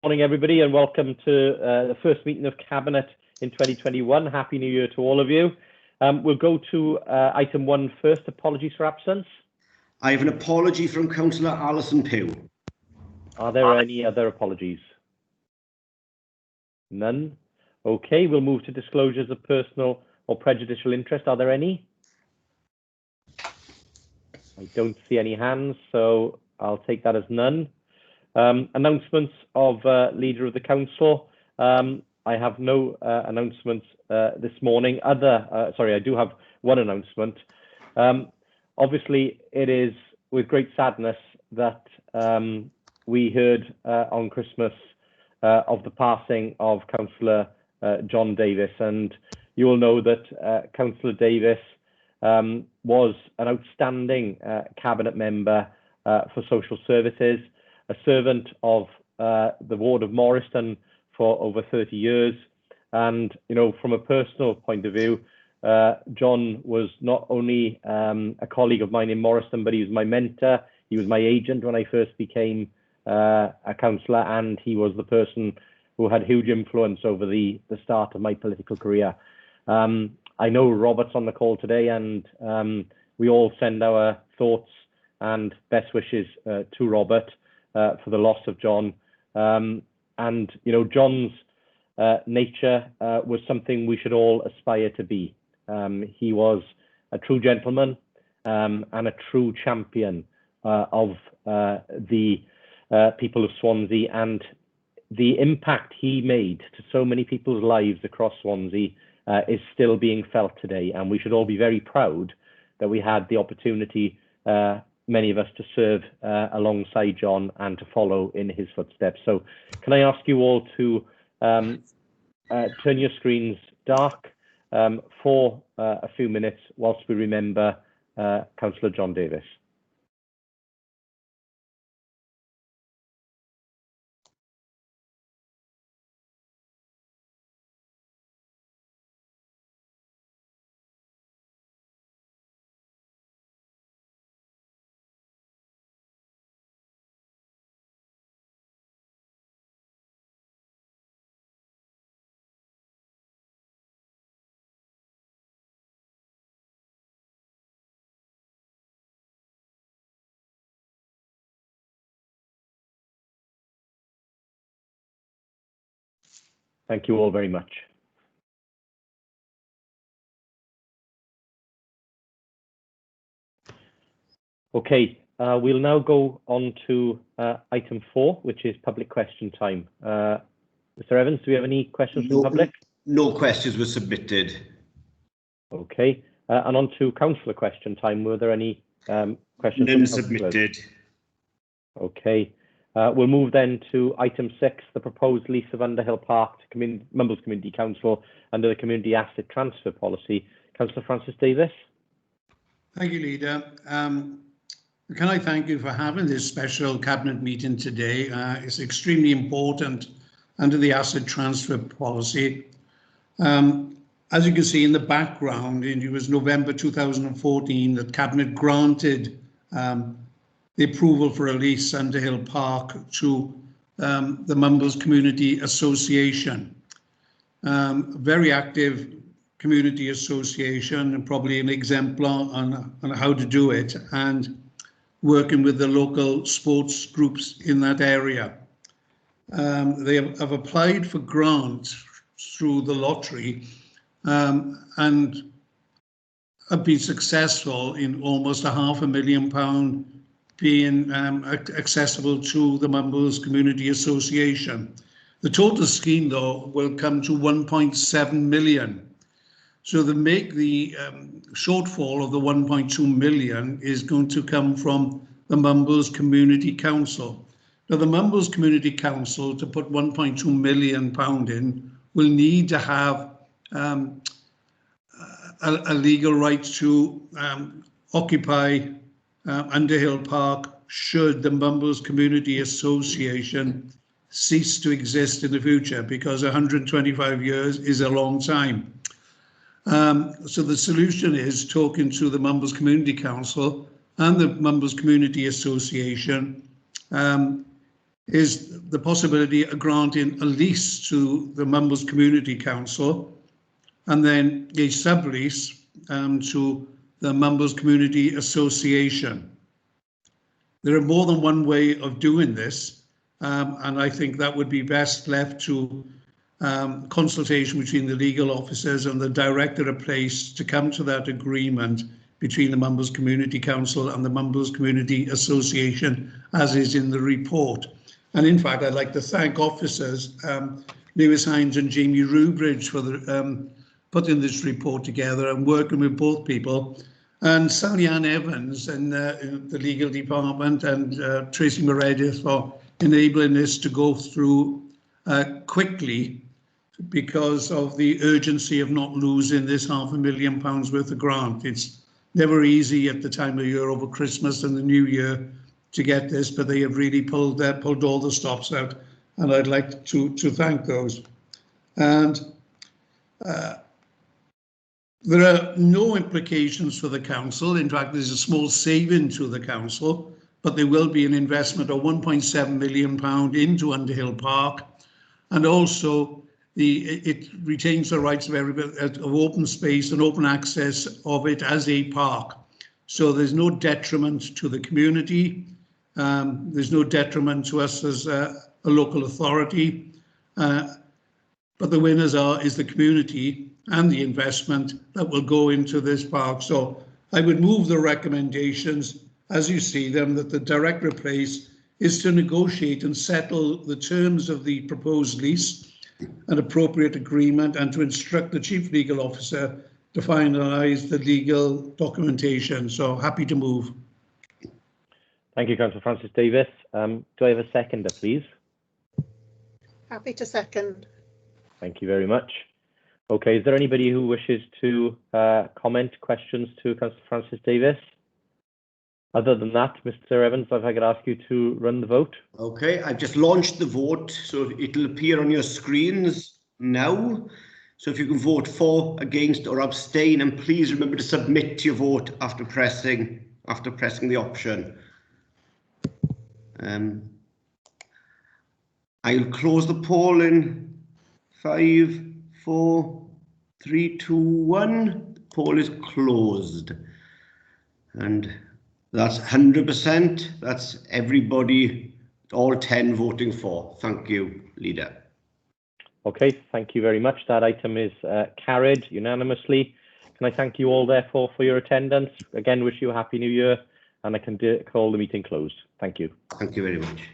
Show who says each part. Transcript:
Speaker 1: Morning, everybody, and welcome to the first meeting of Cabinet in 2021. Happy New Year to all of you. We'll go to item 1 first. Apologies for absence.
Speaker 2: I have an apology from Councillor Alison Pugh.
Speaker 1: Are there any other apologies? None. Okay, we'll move to disclosures of personal or prejudicial interest. Are there any? I don't see any hands, so I'll take that as none. Announcements of Leader of the Council. I have no announcements this morning. I do have one announcement. Obviously, it is with great sadness that we heard on Christmas of the passing of Councillor John Davis, and you will know that Councillor Davis was an outstanding cabinet member for social services, a servant of the ward of Morriston for over 30 years. And, you know, from a personal point of view, John was not only a colleague of mine in Morriston, but he was my mentor. He was my agent when I first became a councillor, and he was the person who had huge influence over the start of my political career. I know Robert's on the call today, and we all send our thoughts and best wishes to Robert for the loss of John. And, you know, John's nature was something we should all aspire to be. He was a true gentleman and a true champion of the people of Swansea, and the impact he made to so many people's lives across Swansea is still being felt today, and we should all be very proud that we had the opportunity, many of us, to serve alongside John and to follow in his footsteps. So can I ask you all to turn your screens dark for a few minutes whilst we remember Councillor John Davis. Thank you all very much. Okay, we'll now go on to item 4, which is public question time. Mr. Evans, do we have any questions from the public?
Speaker 2: No questions were submitted.
Speaker 1: Okay, and on to councillor question time. Were there any questions?
Speaker 2: None submitted.
Speaker 1: Okay. We'll move then to item 6, the proposed lease of Underhill Park to Mumbles Community Council under the Community Asset Transfer Policy. Councillor Francis Davis.
Speaker 3: Thank you, Leader. Can I thank you for having this special Cabinet meeting today? It's extremely important under the Asset Transfer Policy. As you can see in the background, it was November 2014 that Cabinet granted the approval for a lease Underhill Park to the Mumbles Community Association. Very active community association, and probably an exemplar on how to do it, and working with the local sports groups in that area. They have applied for grants through the lottery and have been successful in almost £500,000 being accessible to the Mumbles Community Association. The total scheme, though, will come to 1.7 million. So the shortfall of the 1.2 million is going to come from the Mumbles Community Council. Now, the Mumbles Community Council, to put 1.2 million pound in, will need to have a legal right to occupy Underhill Park should the Mumbles Community Association cease to exist in the future, because 125 years is a long time. So the solution is talking to the Mumbles Community Council and the Mumbles Community Association is the possibility of granting a lease to the Mumbles Community Council and then a sublease to the Mumbles Community Association. There are more than one way of doing this, and I think that would be best left to consultation between the legal officers and the director of place to come to that agreement between the Mumbles Community Council and the Mumbles Community Association, as is in the report. And in fact, I'd like to thank officers, Lewis Hines and Jamie Rubridge, for putting this report together and working with both people, and Sally Ann Evans in the legal department, and Tracy Meredith for enabling this to go through quickly because of the urgency of not losing this £500,000 worth of grant. It's never easy at the time of year over Christmas and the New Year to get this, but they have really pulled all the stops out, and I'd like to thank those. And there are no implications for the council. In fact, there's a small saving to the council, but there will be an investment of £1.7 million into Underhill Park, and also it retains the rights of everybody of open space and open access of it as a park. So there's no detriment to the community. There's no detriment to us as a local authority, but the winners is the community and the investment that will go into this park. So I would move the recommendations as you see them, that the director of place is to negotiate and settle the terms of the proposed lease, an appropriate agreement, and to instruct the chief legal officer to finalise the legal documentation. So happy to move.
Speaker 1: Thank you, Councillor Francis Davis. Do I have a seconder, please?
Speaker 4: Happy to second.
Speaker 1: Thank you very much. Okay, is there anybody who wishes to comment, questions to Councillor Francis Davis? Other than that, Mr. Evans, if I could ask you to run the vote.
Speaker 2: Okay, I've just launched the vote, so it'll appear on your screens now. So if you can vote for, against, or abstain, and please remember to submit your vote after pressing the option. I'll close the poll in 5, 4, 3, 2, 1. Poll is closed, and that's 100%. That's everybody, all 10 voting for. Thank you, Leader.
Speaker 1: Okay, thank you very much. That item is carried unanimously. Can I thank you all, therefore, for your attendance? Again, wish you a happy new year, and I can call the meeting closed. Thank you.
Speaker 2: Thank you very much.